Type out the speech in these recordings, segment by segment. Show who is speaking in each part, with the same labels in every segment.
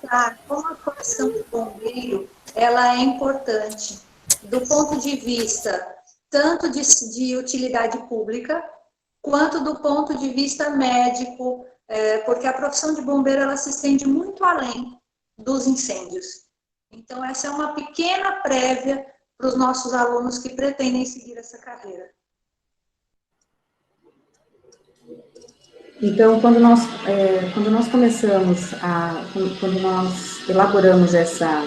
Speaker 1: mostrar como a profissão de bombeiro ela é importante do ponto de vista tanto de utilidade pública, quanto do ponto de vista médico, porque a profissão de bombeiro ela se estende muito além dos incêndios. Então, essa é uma pequena prévia para os nossos alunos que pretendem seguir essa carreira.
Speaker 2: Então, quando nós começamos quando nós elaboramos essa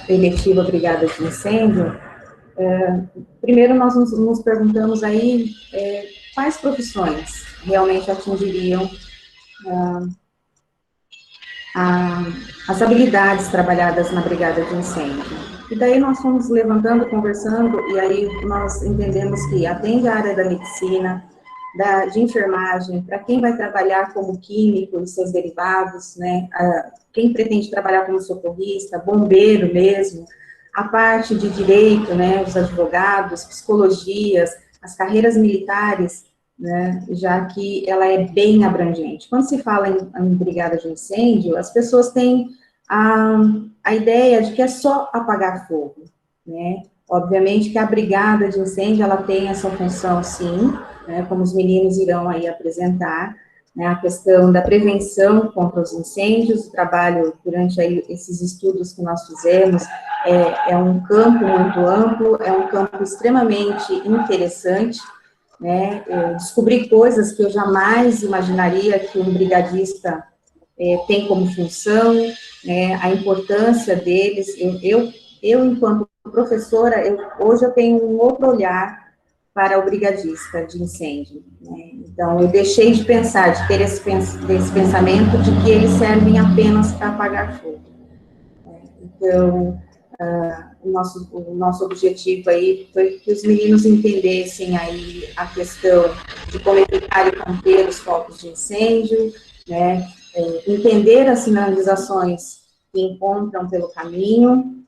Speaker 2: eletiva Brigada de Incêndio, primeiro nós nos perguntamos aí quais profissões realmente atingiriam as habilidades trabalhadas na Brigada de Incêndio. E daí nós fomos levantando, conversando, e aí nós entendemos que atende a área da medicina, de enfermagem, para quem vai trabalhar como químico e seus derivados, né, quem pretende trabalhar como socorrista, bombeiro mesmo, a parte de direito, né, os advogados, psicologias, as carreiras militares, né, já que ela é bem abrangente. Quando se fala em brigada de incêndio, as pessoas têm a ideia de que é só apagar fogo, né? Obviamente que a brigada de incêndio, ela tem essa função, sim, né, como os meninos irão aí apresentar, né, a questão da prevenção contra os incêndios, o trabalho durante aí esses estudos que nós fizemos, é um campo muito amplo, é um campo extremamente interessante, né, descobri coisas que eu jamais imaginaria que um brigadista tem como função, né, a importância deles. Eu enquanto professora, hoje eu tenho um outro olhar para o brigadista de incêndio, né? Então, eu deixei de pensar, de ter esse pensamento de que eles servem apenas para apagar fogo. Então, o nosso objetivo aí foi que os meninos entendessem aí a questão de como evitar e conter os focos de incêndio, né, entender as sinalizações que encontram pelo caminho,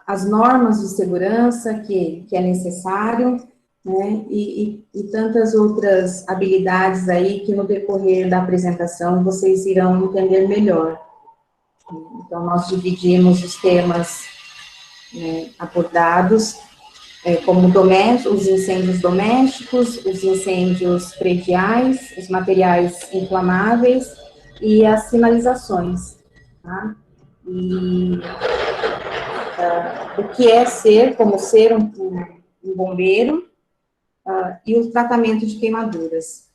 Speaker 2: as normas de segurança que é necessário, né, e tantas outras habilidades aí que no decorrer da apresentação vocês irão entender melhor. Então, nós dividimos os temas, né, abordados, como os incêndios domésticos, os incêndios prediais, os materiais inflamáveis e as sinalizações, tá? E o que é como ser um bombeiro, e o tratamento de queimaduras.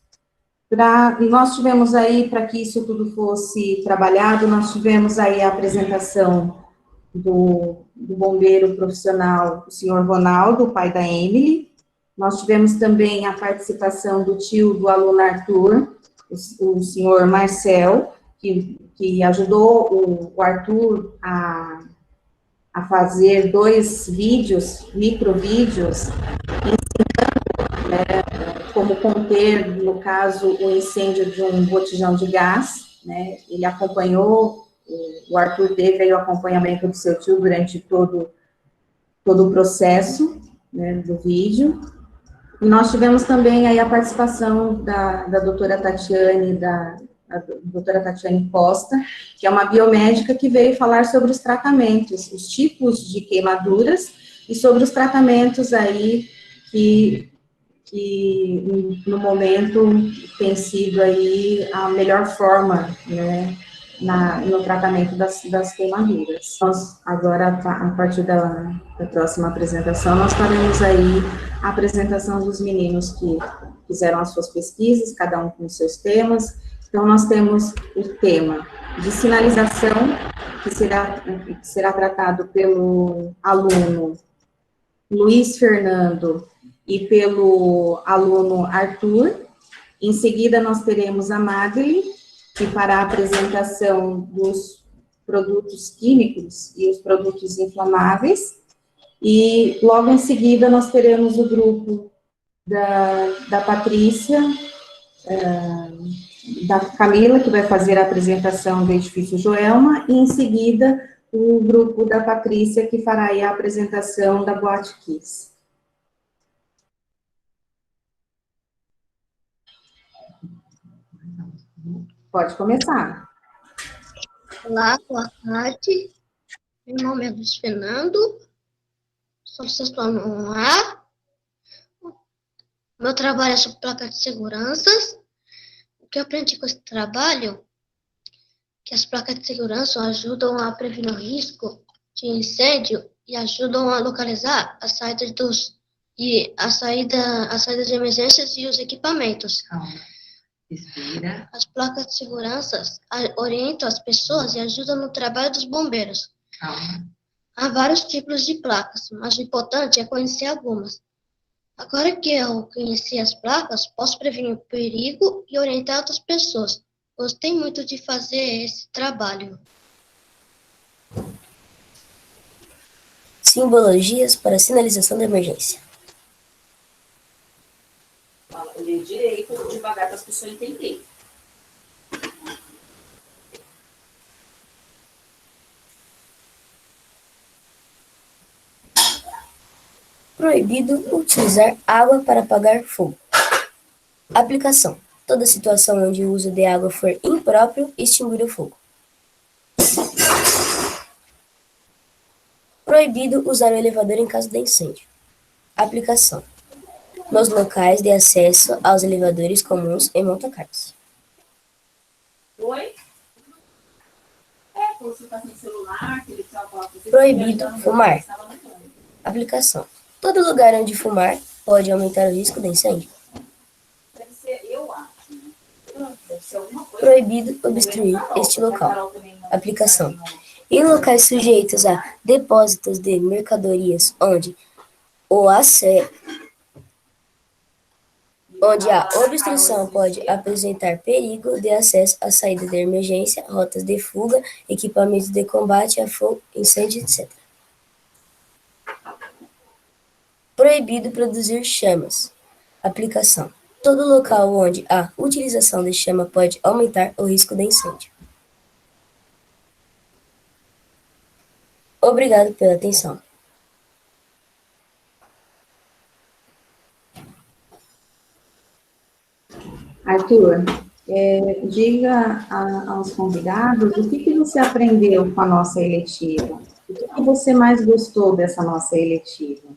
Speaker 2: Nós tivemos aí, para que isso tudo fosse trabalhado, nós tivemos aí a apresentação do bombeiro profissional, o senhor Ronaldo, o pai da Emily. Nós tivemos também a participação do tio do aluno Arthur, o senhor Marcel, que ajudou o Arthur a fazer 2 microvídeos, ensinando, né, como conter, no caso, o incêndio de um botijão de gás, né? Ele acompanhou, o Arthur teve aí o acompanhamento do seu tio durante todo o processo, né, do vídeo. E nós tivemos também aí a participação da doutora Tatiane, a doutora Tatiane Costa, que é uma biomédica que veio falar sobre os tratamentos, os tipos de queimaduras e sobre os tratamentos aí que no momento tem sido aí a melhor forma, né, no tratamento das queimaduras. Nós, agora, a partir da próxima apresentação, nós faremos aí a apresentação dos meninos que fizeram as suas pesquisas, cada um com os seus temas. Então, nós temos o tema de sinalização, que será tratado pelo aluno Luiz Fernando e pelo aluno Arthur. Em seguida, nós teremos a Madeleine, que fará a apresentação dos produtos químicos e os produtos inflamáveis. E, logo em seguida, nós teremos o grupo da Patrícia, da Camila, que vai fazer a apresentação do edifício Joelma, e, em seguida, o grupo da Patrícia, que fará aí a apresentação da Boate Kiss. Pode começar.
Speaker 3: Olá, boa tarde. Meu nome é Luiz Fernando, sou do sexto ano A. Meu trabalho é sobre placas de segurança. O que eu aprendi com esse trabalho que as placas de segurança ajudam a prevenir o risco de incêndio e ajudam a localizar a saída de emergências e os equipamentos.
Speaker 2: Calma. Respira.
Speaker 3: As placas de segurança orientam as pessoas e ajudam no trabalho dos bombeiros.
Speaker 2: Calma.
Speaker 3: Há vários tipos de placas, mas o importante é conhecer algumas. Agora que eu conheci as placas, posso prevenir o perigo e orientar outras pessoas. Gostei muito de fazer esse trabalho.
Speaker 4: Simbologias para sinalização de emergência.
Speaker 5: Fala direito, devagar para as pessoas entenderem.
Speaker 4: Proibido utilizar água para apagar fogo. Aplicação. Toda situação onde o uso de água for impróprio, extinguir o fogo. Proibido usar o elevador em caso de incêndio. Aplicação. Nos locais de acesso aos elevadores comuns em montacargas.
Speaker 5: Oi? Quando você está sem celular, que ele
Speaker 4: Proibido fumar. Aplicação. Todo lugar onde fumar pode aumentar o risco de incêndio.
Speaker 5: Deve ser, eu acho, né? Deve ser alguma coisa.
Speaker 4: Proibido obstruir este local. Aplicação. Em locais sujeitos a depósitos de mercadorias onde a obstrução pode apresentar perigo de acesso à saída de emergência, rotas de fuga, equipamentos de combate a fogo, incêndio, etc. Proibido produzir chamas. Aplicação. Todo local onde a utilização de chama pode aumentar o risco de incêndio. Obrigado pela atenção.
Speaker 2: Arthur, diga aos convidados o que você aprendeu com a nossa eletiva. O que você mais gostou dessa nossa eletiva?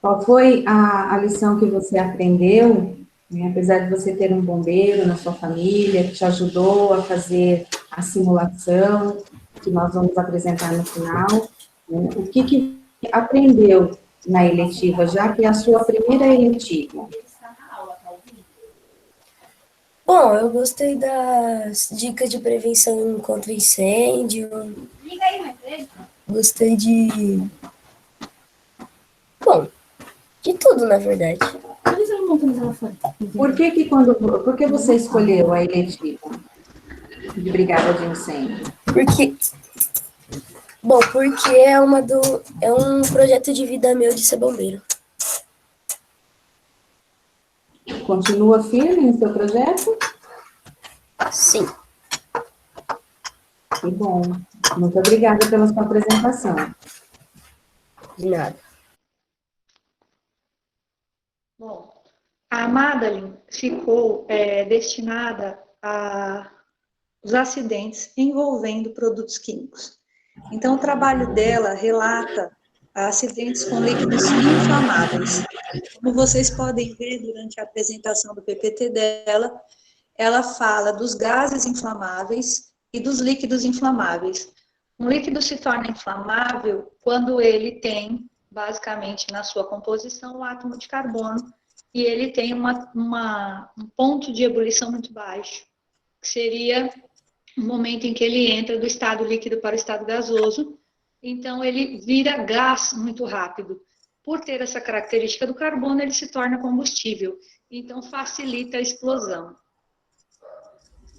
Speaker 2: Qual foi a lição que você aprendeu, né, apesar de você ter um bombeiro na sua família, que te ajudou a fazer a simulação, que nós vamos apresentar no final, né, o que aprendeu na eletiva, já que é a sua primeira eletiva?
Speaker 4: Bom, eu gostei das dicas de prevenção contra incêndio. Gostei Bom, de tudo, na verdade.
Speaker 2: Por que você escolheu a eletiva de brigada de incêndio?
Speaker 4: Porque é um projeto de vida meu de ser bombeiro.
Speaker 2: Continua firme no seu projeto?
Speaker 4: Sim.
Speaker 2: Que bom. Muito obrigada pela sua apresentação.
Speaker 4: De nada.
Speaker 1: Bom, a Madeline ficou destinada aos acidentes envolvendo produtos químicos. Então, o trabalho dela relata acidentes com líquidos inflamáveis. Como vocês podem ver durante a apresentação do PPT dela, ela fala dos gases inflamáveis e dos líquidos inflamáveis. Um líquido se torna inflamável quando ele tem, basicamente, na sua composição, o átomo de carbono, e ele tem um ponto de ebulição muito baixo, que seria o momento em que ele entra do estado líquido para o estado gasoso. Então, ele vira gás muito rápido. Por ter essa característica do carbono, ele se torna combustível. Então, facilita a explosão.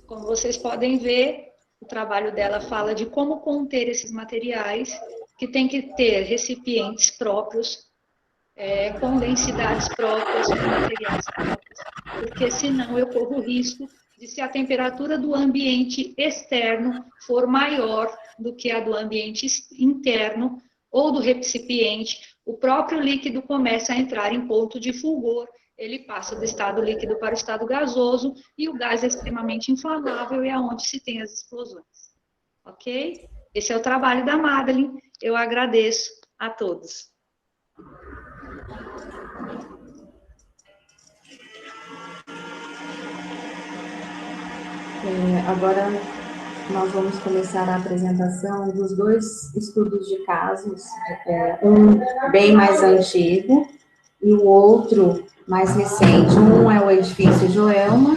Speaker 1: Como vocês podem ver, o trabalho dela fala de como conter esses materiais, que tem que ter recipientes próprios, com densidades próprias, com materiais próprios, porque senão eu corro o risco de, se a temperatura do ambiente externo for maior do que a do ambiente interno ou do recipiente, o próprio líquido começa a entrar em ponto de fulgor ele passa do estado líquido para o estado gasoso e o gás é extremamente inflamável e é onde se tem as explosões. Ok? Esse é o trabalho da Madeline. Eu agradeço a todos.
Speaker 2: Agora nós vamos começar a apresentação dos dois estudos de casos, um bem mais antigo e o outro mais recente. Um é o edifício Joelma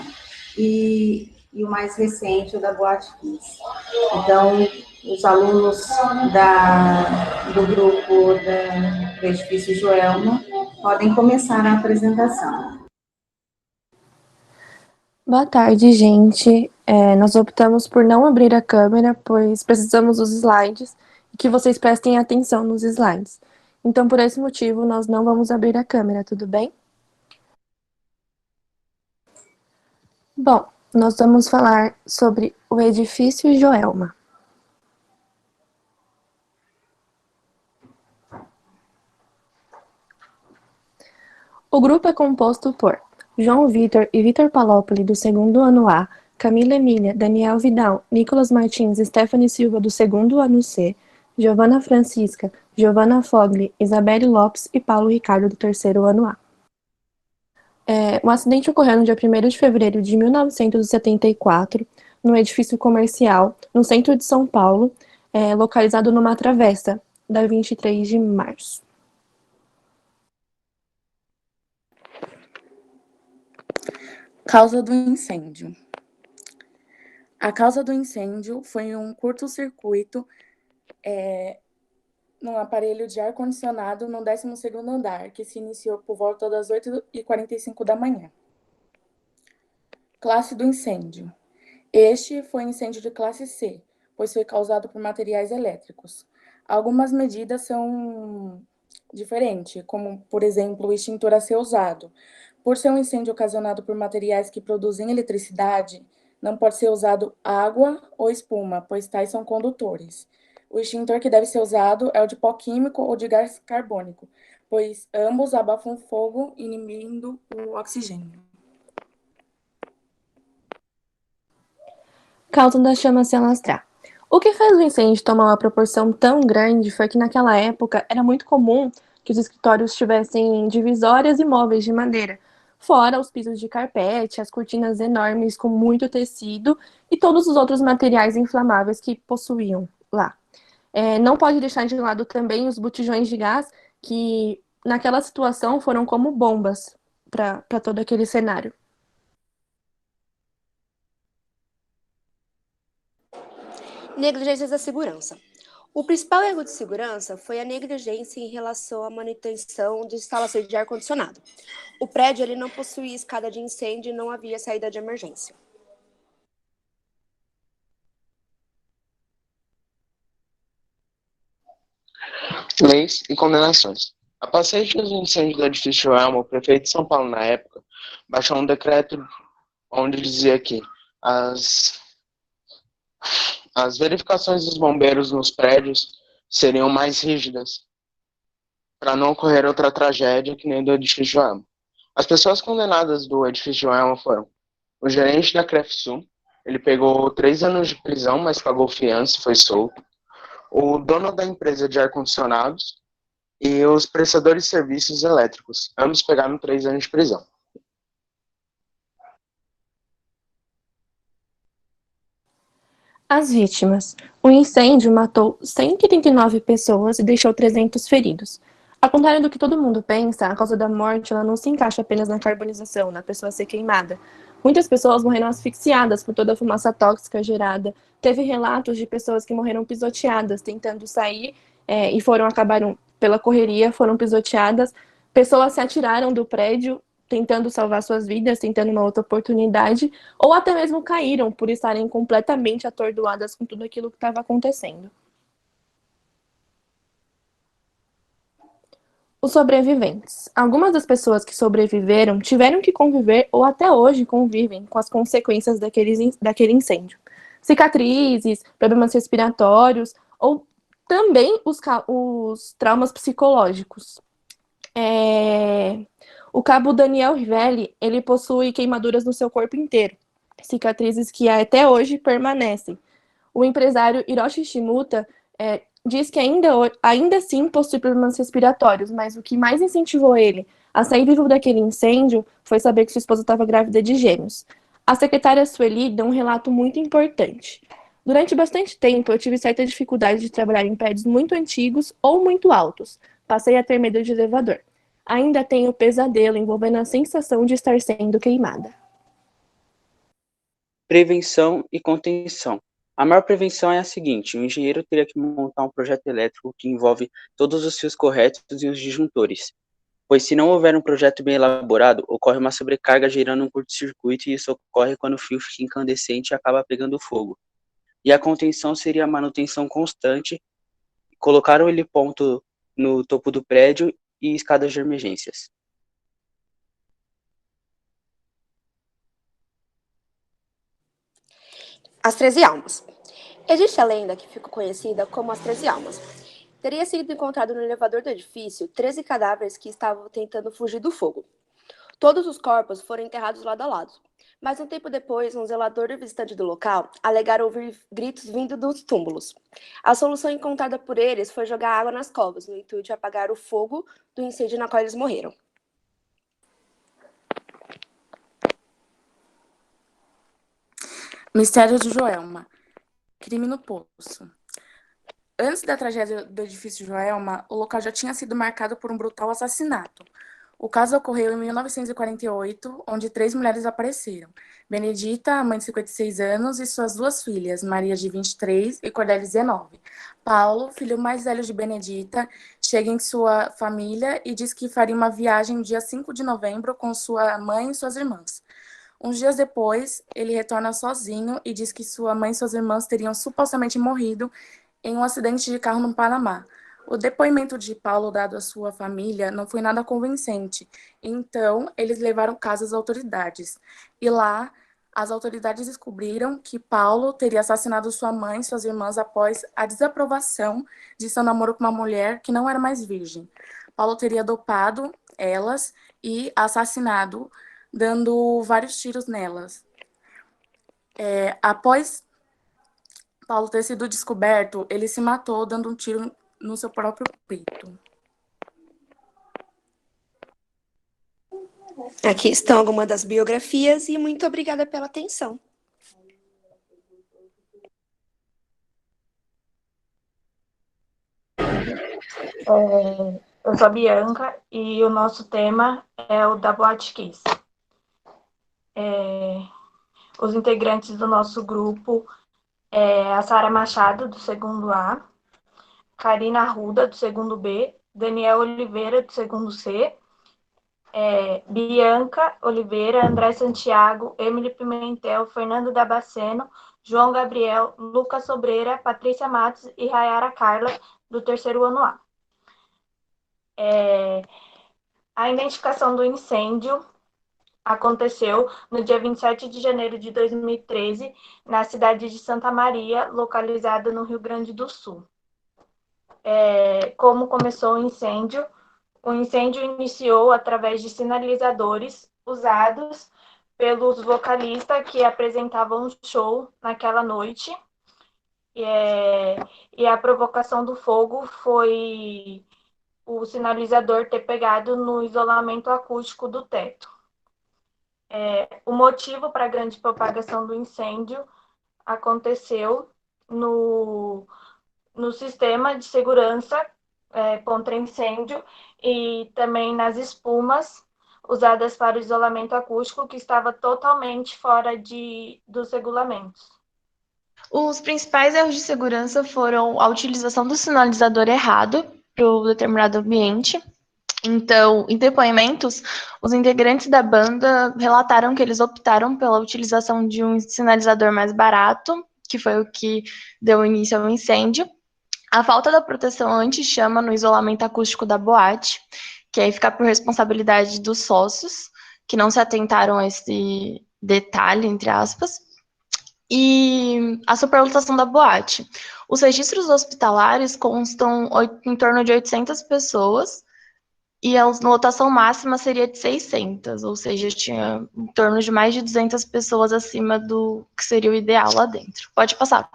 Speaker 2: e o mais recente, o da Boate Kiss. Então, os alunos do grupo do edifício Joelma podem começar a apresentação.
Speaker 6: Boa tarde, gente. Nós optamos por não abrir a câmera, pois precisamos dos slides e que vocês prestem atenção nos slides. Então, por esse motivo, nós não vamos abrir a câmera, tudo bem? Bom, nós vamos falar sobre o edifício Joelma. O grupo é composto por João Vitor e Vitor Palópoli, do segundo ano A, Camila Emília, Daniel Vidal, Nicolas Martins, Stephanie Silva, do segundo ano C, Giovana Francisca, Giovana Fogli, Isabelle Lopes e Paulo Ricardo, do terceiro ano A. O acidente ocorreu no dia 1º de fevereiro de 1974, no edifício comercial, no centro de São Paulo, localizado numa travessa, da 23 de março.
Speaker 7: Causa do incêndio. A causa do incêndio foi um curto-circuito num aparelho de ar-condicionado no 12º andar, que se iniciou por volta das 8h45 da manhã. Classe do incêndio. Este foi incêndio de classe C, pois foi causado por materiais elétricos. Algumas medidas são diferentes, como, por exemplo, o extintor a ser usado. Por ser um incêndio ocasionado por materiais que produzem eletricidade, não pode ser usado água ou espuma, pois tais são condutores. O extintor que deve ser usado é o de pó químico ou de gás carbônico, pois ambos abafam o fogo, inibindo o oxigênio.
Speaker 6: Causa da chama se alastrar. O que fez o incêndio tomar uma proporção tão grande foi que naquela época era muito comum que os escritórios tivessem divisórias e móveis de madeira, fora os pisos de carpete, as cortinas enormes com muito tecido e todos os outros materiais inflamáveis que possuíam lá. Não pode deixar de lado também os botijões de gás, que naquela situação foram como bombas para todo aquele cenário.
Speaker 8: Negligências da segurança. O principal erro de segurança foi a negligência em relação à manutenção de instalações de ar-condicionado. O prédio ele não possuía escada de incêndio e não havia saída de emergência.
Speaker 9: Leis e condenações. Após 6 dias do incêndio do edifício Joelma, o prefeito de São Paulo, na época, baixou um decreto onde dizia que as verificações dos bombeiros nos prédios seriam mais rígidas, para não ocorrer outra tragédia que nem do edifício Joelma. As pessoas condenadas do edifício Joelma foram o gerente da Crefsul, ele pegou 3 anos de prisão, mas pagou fiança e foi solto. O dono da empresa de ar-condicionados e os prestadores de serviços elétricos. Ambos pegaram 3 anos de prisão.
Speaker 6: As vítimas. O incêndio matou 139 pessoas e deixou 300 feridos. Ao contrário do que todo mundo pensa, a causa da morte ela não se encaixa apenas na carbonização, na pessoa ser queimada. Muitas pessoas morreram asfixiadas por toda a fumaça tóxica gerada. Teve relatos de pessoas que morreram pisoteadas, tentando sair e acabaram pela correria, foram pisoteadas. Pessoas se atiraram do prédio, tentando salvar suas vidas, tentando uma outra oportunidade, ou até mesmo caíram por estarem completamente atordoadas com tudo aquilo que estava acontecendo. Os sobreviventes. Algumas das pessoas que sobreviveram tiveram que conviver ou até hoje convivem com as consequências daquele incêndio. Cicatrizes, problemas respiratórios ou também os traumas psicológicos. O cabo Daniel Rivelli, ele possui queimaduras no seu corpo inteiro, cicatrizes que até hoje permanecem. O empresário Hiroshi Shimuta diz que ainda assim possui problemas respiratórios, mas o que mais incentivou ele a sair vivo daquele incêndio foi saber que sua esposa estava grávida de gêmeos. A secretária Sueli deu um relato muito importante. Durante bastante tempo, eu tive certa dificuldade de trabalhar em prédios muito antigos ou muito altos. Passei a ter medo de elevador. Ainda tenho pesadelo envolvendo a sensação de estar sendo queimada.
Speaker 10: Prevenção e contenção. A maior prevenção é a seguinte: o engenheiro teria que montar um projeto elétrico que envolve todos os fios corretos e os disjuntores, pois se não houver um projeto bem elaborado, ocorre uma sobrecarga gerando um curto-circuito e isso ocorre quando o fio fica incandescente e acaba pegando fogo. E a contenção seria a manutenção constante, colocar o heliponto no topo do prédio e escadas de emergências.
Speaker 8: As 13 almas. Existe a lenda que ficou conhecida como as 13 almas. Teria sido encontrado no elevador do edifício 13 cadáveres que estavam tentando fugir do fogo. Todos os corpos foram enterrados lado a lado. Mas um tempo depois, um zelador e visitante do local alegaram ouvir gritos vindo dos túmulos. A solução encontrada por eles foi jogar água nas covas, no intuito de apagar o fogo do incêndio na qual eles morreram.
Speaker 7: Mistério de Joelma. Crime no Poço. Antes da tragédia do edifício Joelma, o local já tinha sido marcado por um brutal assassinato. O caso ocorreu em 1948, onde 3 mulheres apareceram. Benedita, a mãe de 56 anos, e suas 2 filhas, Maria, de 23, e Cordélia, de 19. Paulo, filho mais velho de Benedita, chega em sua família e diz que faria uma viagem no dia 5 de novembro com sua mãe e suas irmãs. Uns dias depois, ele retorna sozinho e diz que sua mãe e suas irmãs teriam supostamente morrido em um acidente de carro no Panamá. O depoimento de Paulo dado à sua família não foi nada convincente, então eles levaram o caso às autoridades. E lá, as autoridades descobriram que Paulo teria assassinado sua mãe e suas irmãs após a desaprovação de seu namoro com uma mulher que não era mais virgem. Paulo teria dopado elas e assassinado, dando vários tiros nelas. Após Paulo ter sido descoberto, ele se matou dando um tiro no seu próprio peito.
Speaker 8: Aqui estão algumas das biografias e muito obrigada pela atenção.
Speaker 11: Eu sou a Bianca e o nosso tema é o da Boate Kiss. Os integrantes do nosso grupo é a Sara Machado, do segundo A, Karina Arruda, do segundo B, Daniel Oliveira, do segundo C, Bianca Oliveira, André Santiago, Emily Pimentel, Fernando Damasceno, João Gabriel, Lucas Sobreira, Patrícia Matos e Rayara Carla, do terceiro ano A. A identificação do incêndio aconteceu no dia 27 de janeiro de 2013, na cidade de Santa Maria, localizada no Rio Grande do Sul. Como começou o incêndio? O incêndio iniciou através de sinalizadores usados pelos vocalistas que apresentavam um show naquela noite. E a provocação do fogo foi o sinalizador ter pegado no isolamento acústico do teto. O motivo para a grande propagação do incêndio aconteceu no sistema de segurança contra incêndio e também nas espumas usadas para o isolamento acústico, que estava totalmente fora dos regulamentos.
Speaker 12: Os principais erros de segurança foram a utilização do sinalizador errado para o determinado ambiente. Então, em depoimentos, os integrantes da banda relataram que eles optaram pela utilização de um sinalizador mais barato, que foi o que deu início ao incêndio. A falta da proteção anti-chama no isolamento acústico da boate, que aí fica por responsabilidade dos sócios, que não se atentaram a esse detalhe, entre aspas, e a superlotação da boate. Os registros hospitalares constam em torno de 800 pessoas, e a lotação máxima seria de 600, ou seja, tinha em torno de mais de 200 pessoas acima do que seria o ideal lá dentro. Pode passar.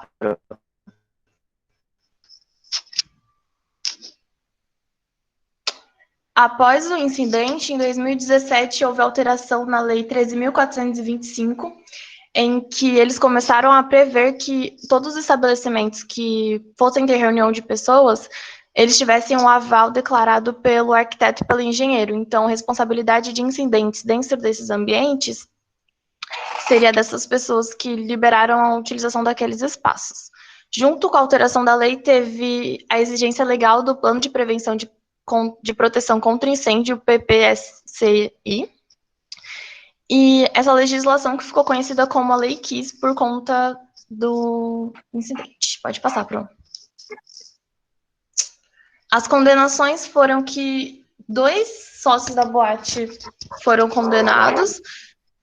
Speaker 12: Após o incidente, em 2017, houve alteração na Lei 13.425, em que eles começaram a prever que todos os estabelecimentos que fossem ter reunião de pessoas, eles tivessem um aval declarado pelo arquiteto e pelo engenheiro. Então, responsabilidade de incidentes dentro desses ambientes seria dessas pessoas que liberaram a utilização daqueles espaços. Junto com a alteração da lei, teve a exigência legal do Plano de Prevenção de Proteção contra Incêndio, PPSCI, e essa legislação que ficou conhecida como a Lei Kiss por conta do incidente. Pode passar, Pro. As condenações foram que 2 sócios da boate foram condenados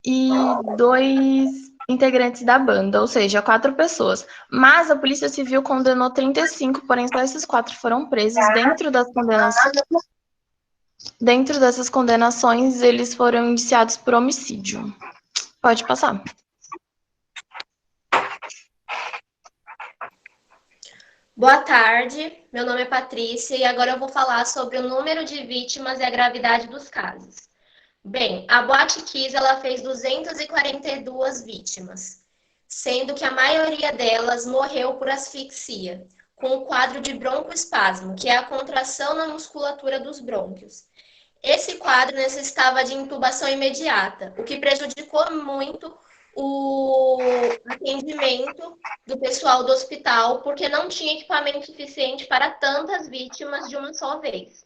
Speaker 12: e 2 integrantes da banda, ou seja, 4 pessoas. Mas a Polícia Civil condenou 35, porém só esses 4 foram presos. Dentro dessas condenações, eles foram indiciados por homicídio. Pode passar.
Speaker 13: Boa tarde, meu nome é Patrícia e agora eu vou falar sobre o número de vítimas e a gravidade dos casos. Bem, a Boate Kiss, ela fez 242 vítimas, sendo que a maioria delas morreu por asfixia, com o quadro de broncoespasmo, que é a contração na musculatura dos brônquios. Esse quadro necessitava de intubação imediata, o que prejudicou muito o atendimento do pessoal do hospital, porque não tinha equipamento suficiente para tantas vítimas de uma só vez.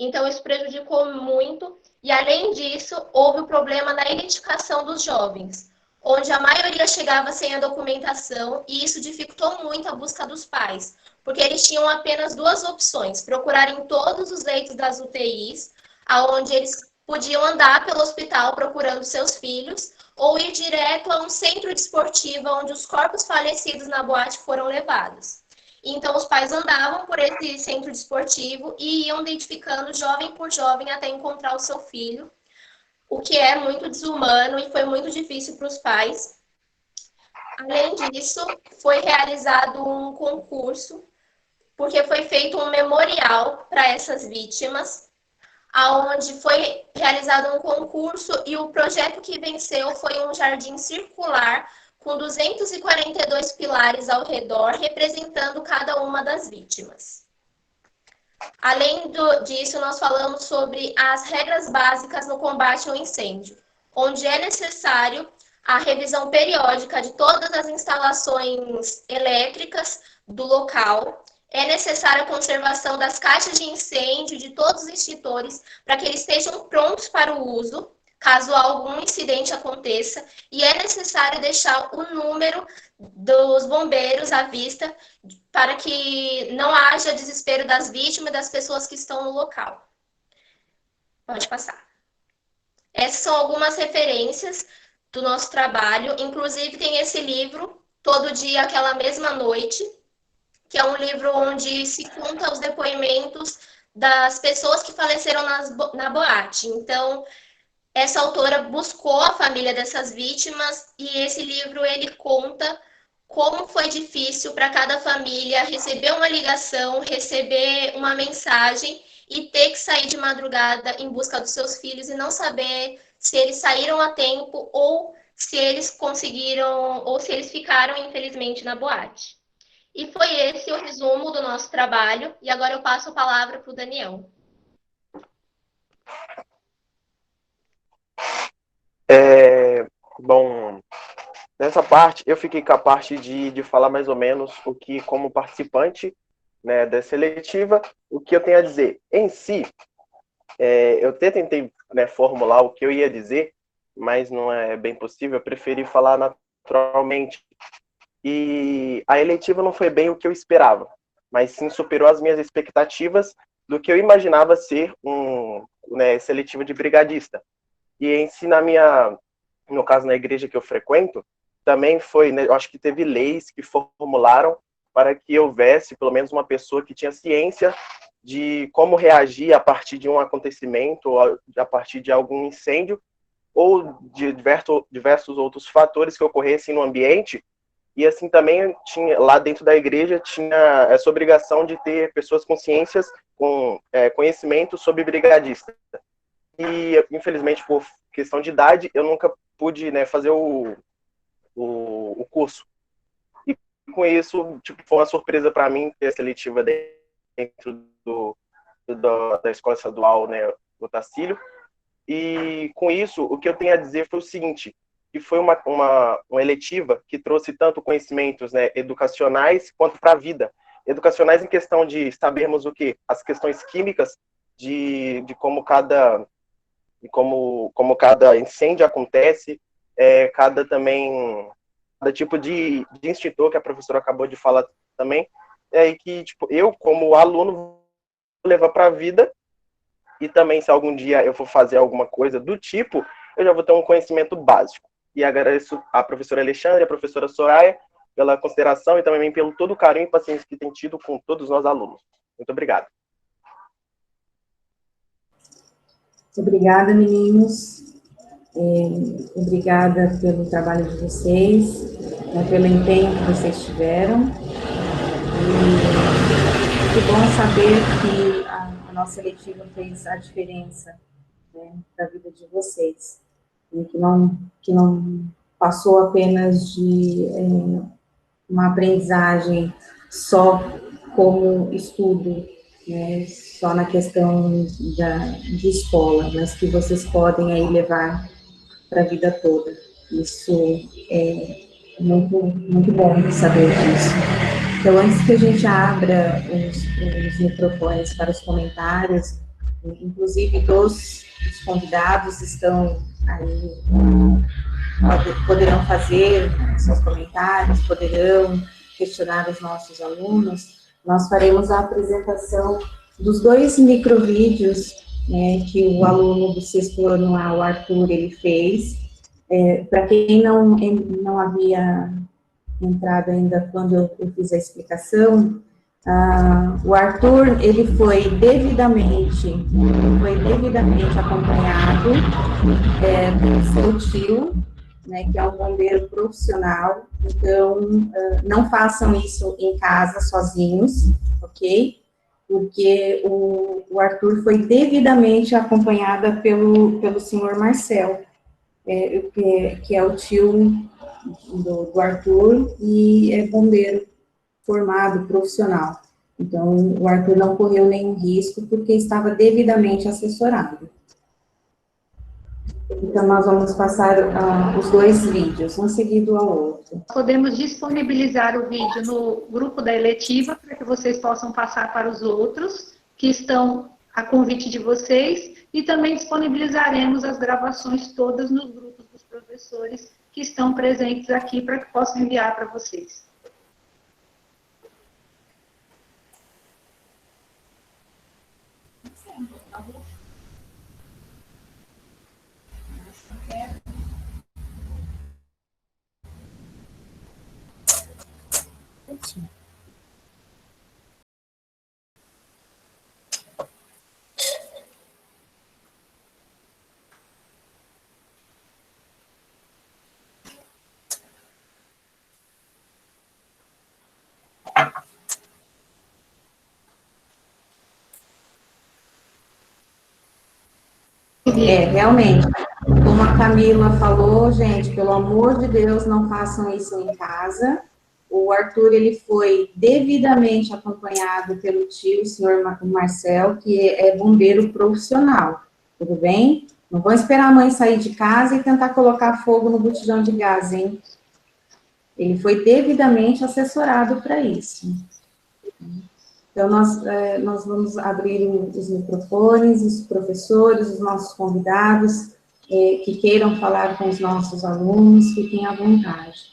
Speaker 13: Então, isso prejudicou muito, e além disso, houve o problema da identificação dos jovens, onde a maioria chegava sem a documentação, e isso dificultou muito a busca dos pais, porque eles tinham apenas 2 opções: procurar em todos os leitos das UTIs, aonde eles podiam andar pelo hospital procurando seus filhos, ou ir direto a um centro desportivo onde os corpos falecidos na boate foram levados. Então, os pais andavam por esse centro desportivo e iam identificando jovem por jovem até encontrar o seu filho, o que é muito desumano e foi muito difícil para os pais. Além disso, foi realizado um concurso, porque foi feito um memorial para essas vítimas, onde foi realizado um concurso e o projeto que venceu foi um jardim circular com 242 pilares ao redor, representando cada uma das vítimas. Além disso, nós falamos sobre as regras básicas no combate ao incêndio, onde é necessário a revisão periódica de todas as instalações elétricas do local. É necessária a conservação das caixas de incêndio de todos os extintores para que eles estejam prontos para o uso, caso algum incidente aconteça, e é necessário deixar o número dos bombeiros à vista para que não haja desespero das vítimas e das pessoas que estão no local. Pode passar. Essas são algumas referências do nosso trabalho, inclusive tem esse livro, Todo Dia, Aquela Mesma Noite, que é um livro onde se conta os depoimentos das pessoas que faleceram na boate. Então, essa autora buscou a família dessas vítimas e esse livro ele conta como foi difícil para cada família receber uma ligação, receber uma mensagem e ter que sair de madrugada em busca dos seus filhos e não saber se eles saíram a tempo ou se eles conseguiram ou se eles ficaram, infelizmente, na boate. E foi esse o resumo do nosso trabalho. E agora eu passo a palavra para o Daniel.
Speaker 14: Bom, nessa parte, eu fiquei com a parte de falar mais ou menos o que, como participante, né, dessa eletiva, o que eu tenho a dizer. Em si, eu até tentei, né, formular o que eu ia dizer, mas não é bem possível, eu preferi falar naturalmente. E a eletiva não foi bem o que eu esperava, mas sim superou as minhas expectativas do que eu imaginava ser essa eletiva de brigadista. E em si, no caso, na igreja que eu frequento, também foi, né, eu acho que teve leis que formularam para que houvesse pelo menos uma pessoa que tinha ciência de como reagir a partir de um acontecimento, ou a partir de algum incêndio, ou de diversos outros fatores que ocorressem no ambiente. E assim também tinha, lá dentro da igreja, tinha essa obrigação de ter pessoas consciências com conhecimento sobre brigadista. E, infelizmente, por questão de idade, eu nunca pude, né, fazer o curso. E com isso, tipo, foi uma surpresa para mim ter a seletiva dentro da escola estadual, né, do Tacílio. E com isso, o que eu tenho a dizer foi o seguinte, que foi uma eletiva que trouxe tanto conhecimentos, né, educacionais quanto para a vida. Educacionais em questão de sabermos o que? As questões químicas de como cada incêndio acontece, cada tipo de extintor que a professora acabou de falar também, e que tipo, eu, como aluno, vou levar para a vida, e também se algum dia eu for fazer alguma coisa do tipo, eu já vou ter um conhecimento básico. E agradeço a professora Alexandre e a professora Soraya pela consideração e também pelo todo o carinho e paciência que tem tido com todos nós alunos. Muito obrigado.
Speaker 2: Obrigada, meninos. Obrigada pelo trabalho de vocês, né, pelo empenho que vocês tiveram. E que bom saber que a nossa eletiva fez a diferença, né, da vida de vocês. E que não passou apenas de uma aprendizagem só como estudo, né, só na questão de escola, mas que vocês podem aí levar para a vida toda. Isso é muito, muito bom saber disso. Então, antes que a gente abra os microfones para os comentários, inclusive dos convidados estão aí, poderão fazer seus comentários, poderão questionar os nossos alunos. Nós faremos a apresentação dos 2 microvídeos, né, que o aluno do 6º ano A, o Arthur, ele fez. Para quem não havia entrado ainda quando eu fiz a explicação, o Arthur, ele foi devidamente acompanhado do seu tio, né, que é um bombeiro profissional. Então, não façam isso em casa sozinhos, ok? Porque o Arthur foi devidamente acompanhado pelo senhor Marcel, que é o tio do Arthur e é bombeiro formado, profissional. Então, o Arthur não correu nenhum risco porque estava devidamente assessorado. Então, nós vamos passar os 2 vídeos, um seguido ao outro.
Speaker 1: Podemos disponibilizar o vídeo no grupo da eletiva para que vocês possam passar para os outros que estão a convite de vocês, e também disponibilizaremos as gravações todas nos grupos dos professores que estão presentes aqui para que possam enviar para vocês.
Speaker 2: Realmente, como a Camila falou, gente, pelo amor de Deus, não façam isso em casa. O Arthur, ele foi devidamente acompanhado pelo tio, o senhor Marcel, que é bombeiro profissional, tudo bem? Não vão esperar a mãe sair de casa e tentar colocar fogo no botijão de gás, hein? Ele foi devidamente assessorado para isso. Então, nós vamos abrir os microfones, os professores, os nossos convidados, que queiram falar com os nossos alunos, fiquem à vontade.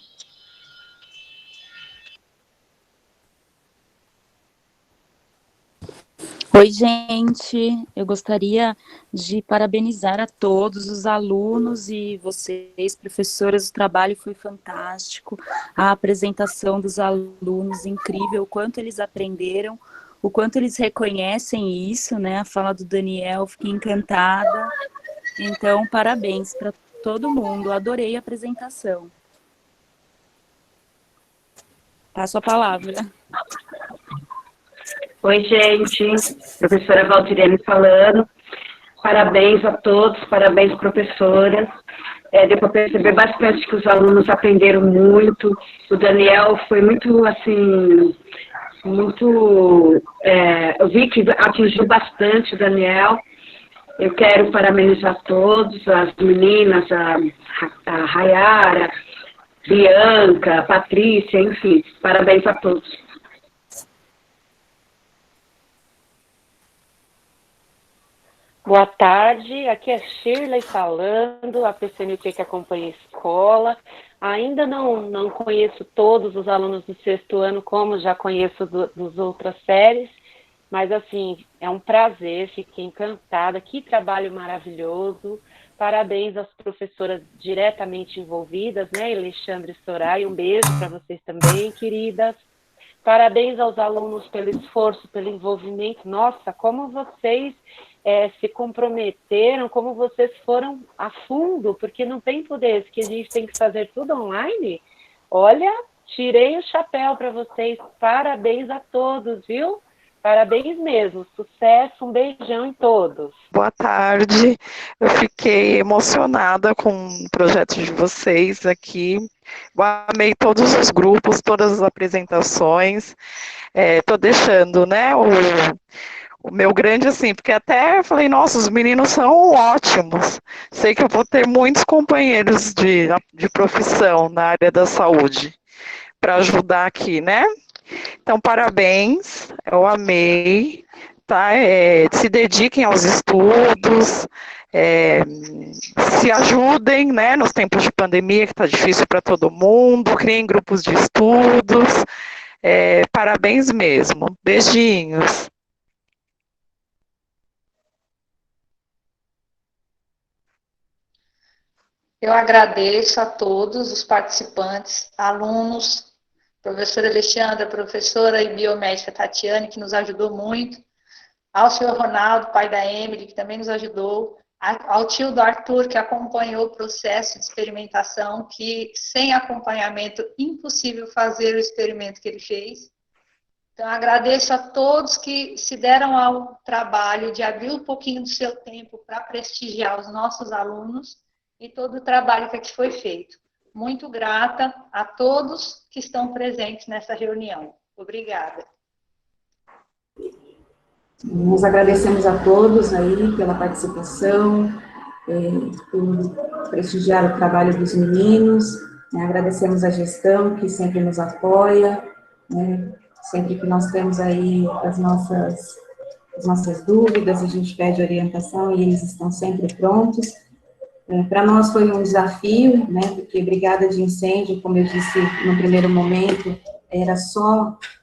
Speaker 15: Oi, gente, eu gostaria de parabenizar a todos os alunos e vocês, professoras, o trabalho foi fantástico, a apresentação dos alunos, incrível, o quanto eles aprenderam, o quanto eles reconhecem isso, né? A fala do Daniel, fiquei encantada. Então, parabéns para todo mundo, adorei a apresentação. Passo a palavra.
Speaker 16: Oi, gente, professora Valdirene falando. Parabéns a todos, parabéns, professoras. Deu para perceber bastante que os alunos aprenderam muito. O Daniel foi muito, assim, eu vi que atingiu bastante o Daniel. Eu quero parabenizar todos, as meninas, a Rayara, Bianca, Patrícia, enfim, parabéns a todos.
Speaker 17: Boa tarde, aqui é Shirley falando, a PCNT que acompanha a escola. Ainda não conheço todos os alunos do 6º ano, como já conheço das outras séries, mas assim, é um prazer, fiquei encantada, que trabalho maravilhoso. Parabéns às professoras diretamente envolvidas, né, Alexandre e Soraya, um beijo para vocês também, queridas. Parabéns aos alunos pelo esforço, pelo envolvimento. Nossa, como vocês se comprometeram, como vocês foram a fundo, porque num tempo desse que a gente tem que fazer tudo online, olha, tirei o chapéu para vocês, parabéns a todos, viu? Parabéns mesmo, sucesso, um beijão em todos.
Speaker 18: Boa tarde, eu fiquei emocionada com o projeto de vocês aqui, eu amei todos os grupos, todas as apresentações, tô deixando, né, o meu grande, assim, porque até falei, nossa, os meninos são ótimos, sei que eu vou ter muitos companheiros de profissão na área da saúde, para ajudar aqui, né? Então, parabéns, eu amei, tá? Se dediquem aos estudos, se ajudem, né, nos tempos de pandemia, que está difícil para todo mundo, criem grupos de estudos, parabéns mesmo, beijinhos.
Speaker 1: Eu agradeço a todos os participantes, alunos, professora Alexandra, professora e biomédica Tatiane, que nos ajudou muito, ao senhor Ronaldo, pai da Emily, que também nos ajudou, ao tio do Arthur, que acompanhou o processo de experimentação, que sem acompanhamento, impossível fazer o experimento que ele fez. Então, agradeço a todos que se deram ao trabalho de abrir um pouquinho do seu tempo para prestigiar os nossos alunos e todo o trabalho que aqui foi feito. Muito grata a todos que estão presentes nessa reunião. Obrigada.
Speaker 2: Nós agradecemos a todos aí pela participação, por prestigiar o trabalho dos meninos, né? Agradecemos a gestão que sempre nos apoia, né? Sempre que nós temos aí as nossas dúvidas, a gente pede orientação e eles estão sempre prontos. Para nós foi um desafio, né, porque brigada de incêndio, como eu disse no primeiro momento,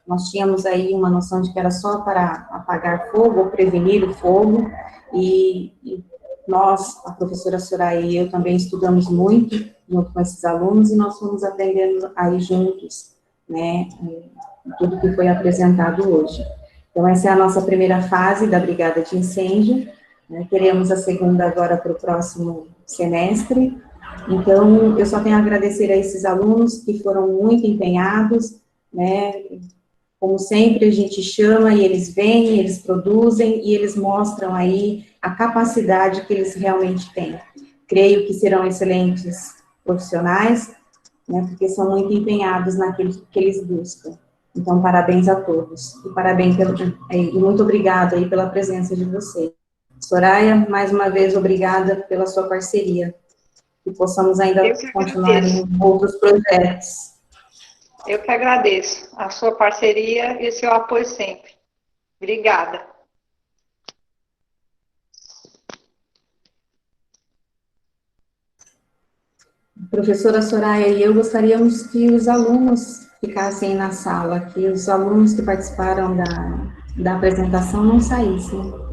Speaker 2: nós tínhamos aí uma noção de que era só para apagar fogo ou prevenir o fogo, e nós, a professora Soraya e eu também estudamos muito junto com esses alunos, e nós fomos aprendendo aí juntos, né, tudo que foi apresentado hoje. Então, essa é a nossa primeira fase da brigada de incêndio, né, teremos a segunda agora para o próximo semestre. Então, eu só tenho a agradecer a esses alunos que foram muito empenhados, né, como sempre a gente chama e eles vêm, eles produzem e eles mostram aí a capacidade que eles realmente têm. Creio que serão excelentes profissionais, né, porque são muito empenhados naquilo que eles buscam. Então, parabéns a todos, e muito obrigada aí pela presença de vocês. Soraya, mais uma vez, obrigada pela sua parceria, que possamos ainda continuar em outros projetos.
Speaker 1: Eu que agradeço a sua parceria e o seu apoio sempre. Obrigada.
Speaker 2: Professora Soraya e eu gostaríamos que os alunos ficassem na sala, que os alunos que participaram da apresentação não saíssem.